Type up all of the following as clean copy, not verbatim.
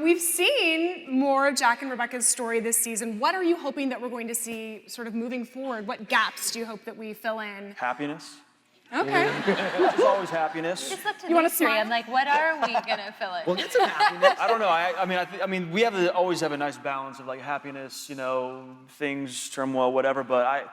We've seen more of Jack and Rebecca's story this season. What are you hoping that we're going to see sort of moving forward? What gaps do you hope that we fill in? Happiness. Okay. There's always happiness. Just look to You want to history. smile? I'm like, what are we gonna fill in? Well, get some happiness. I don't know. I mean, we always have a nice balance of like happiness, things, turmoil, whatever. But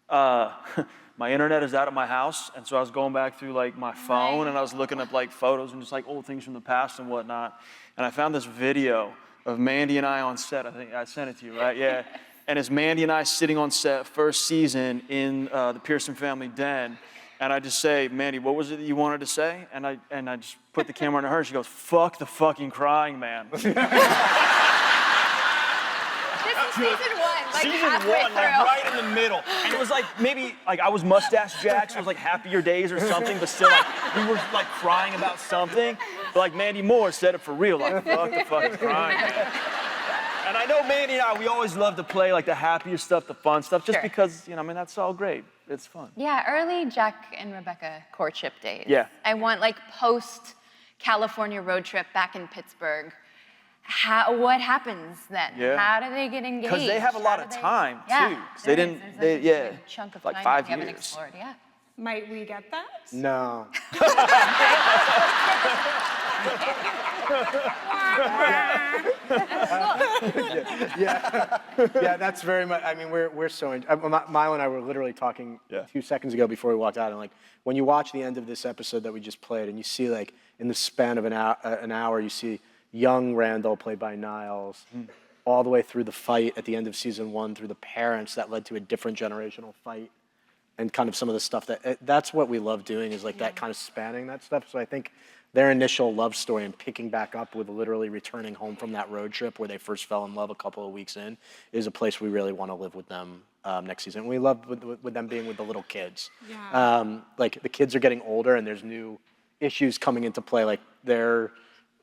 my internet is out at my house, and so I was going back through like my phone, and I was looking up like photos and just like old things from the past and whatnot. And I found this video of Mandy and I on set. I think I sent it to you, right? Yeah. And it's Mandy and I sitting on set, first season in the Pearson family den. And I just say, Mandy, what was it that you wanted to say? And I just put the camera on her, and she goes, fuck the fucking crying, man. This is season 1, like Season halfway 1, through. like right in the middle. And it was like, maybe, like I was Mustache Jack, so it was like Happier Days or something, but still like, we were like crying about something. But like Mandy Moore said it for real, like, fuck the fucking crying, man. And I know Mandy and I, we always love to play like the happier stuff, the fun stuff, just because, that's all great. It's fun. Yeah, early Jack and Rebecca courtship days. Yeah. I want like post-California road trip back in Pittsburgh. What happens then? Yeah. How do they get engaged? Because they have a lot of time, too. Yeah, 'Cause they didn't, there's a good chunk of like time 5 we haven't years. explored, yeah. Might we get that? No. Yeah, that's very much. I mean, we're so. Milo and I were literally talking a few seconds ago before we walked out, and like when you watch the end of this episode that we just played, and you see like in the span of an hour, you see young Randall played by Niles, all the way through the fight at the end of season 1, through the parents that led to a different generational fight, and kind of some of the stuff that's what we love doing is like that kind of spanning that stuff. So I think their initial love story and picking back up with literally returning home from that road trip where they first fell in love a couple of weeks in is a place we really want to live with them next season. And we love with them being with the little kids. Yeah. Like the kids are getting older and there's new issues coming into play, like they're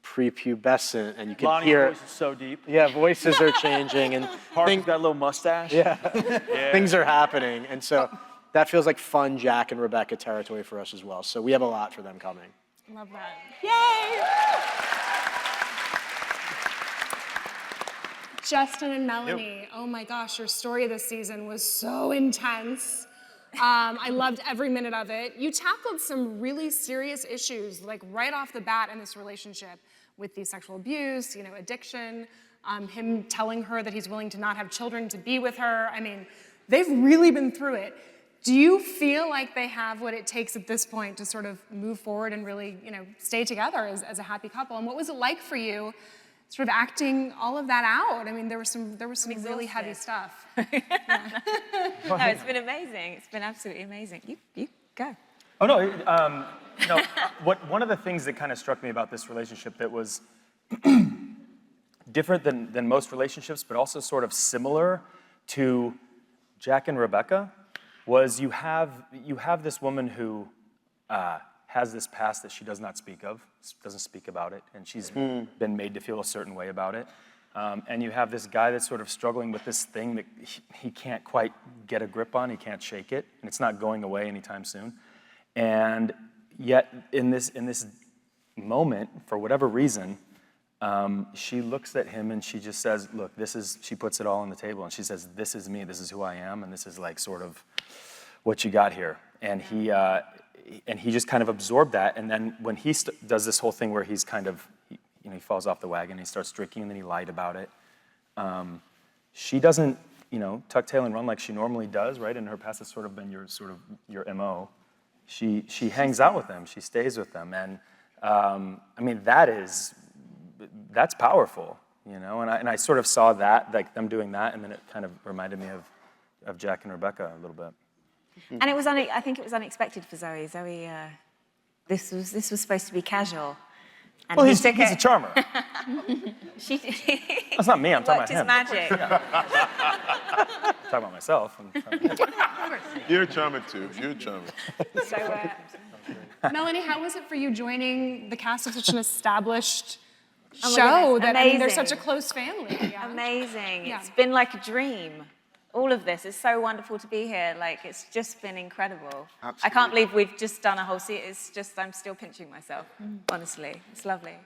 prepubescent and you can Lonnie's hear voice is so deep. Yeah, voices are changing and Harvey's got a little mustache. Yeah. Things are happening. And so that feels like fun Jack and Rebecca territory for us as well. So we have a lot for them coming. Love that. Yay! Justin and Melanie, oh my gosh, your story this season was so intense. I loved every minute of it. You tackled some really serious issues, like right off the bat in this relationship with the sexual abuse, addiction, him telling her that he's willing to not have children to be with her. I mean, they've really been through it. Do you feel like they have what it takes at this point to sort of move forward and really, stay together as a happy couple? And what was it like for you, sort of acting all of that out? I mean, there was some really heavy stuff. No, it's been amazing. It's been absolutely amazing. You go. Oh no, one of the things that kind of struck me about this relationship that was different than most relationships, but also sort of similar to Jack and Rebecca, was you have this woman who has this past that she does not speak of, doesn't speak about it, and she's been made to feel a certain way about it. And you have this guy that's sort of struggling with this thing that he can't quite get a grip on, he can't shake it, and it's not going away anytime soon. And yet, in this moment, for whatever reason, she looks at him and she just says, look, she puts it all on the table, and she says, this is me, this is who I am, and this is like sort of what you got here. And he just kind of absorbed that, and then when he does this whole thing where he's kind of, he falls off the wagon, he starts drinking, and then he lied about it. She doesn't, tuck tail and run like she normally does, right? In her past, it's sort of been your MO. She hangs out with them, she stays with them, and I mean that's powerful, And I sort of saw that, like them doing that, and then it kind of reminded me of Jack and Rebecca a little bit. And it was I think it was unexpected for Zoe. Zoe, this was supposed to be casual. And well, he's a charmer. That's not me, I'm talking about him. Magic. Yeah. I'm talking about myself. You're charming too, you're charming. So, Melanie, how was it for you joining the cast of such an established my show goodness, that they're amazing. such a close family? Yeah. Amazing. Yeah. It's been like a dream. All of this is so wonderful to be here. Like, it's just been incredible. Absolutely. I can't believe we've just done a whole series. It's just, I'm still pinching myself, honestly. It's lovely.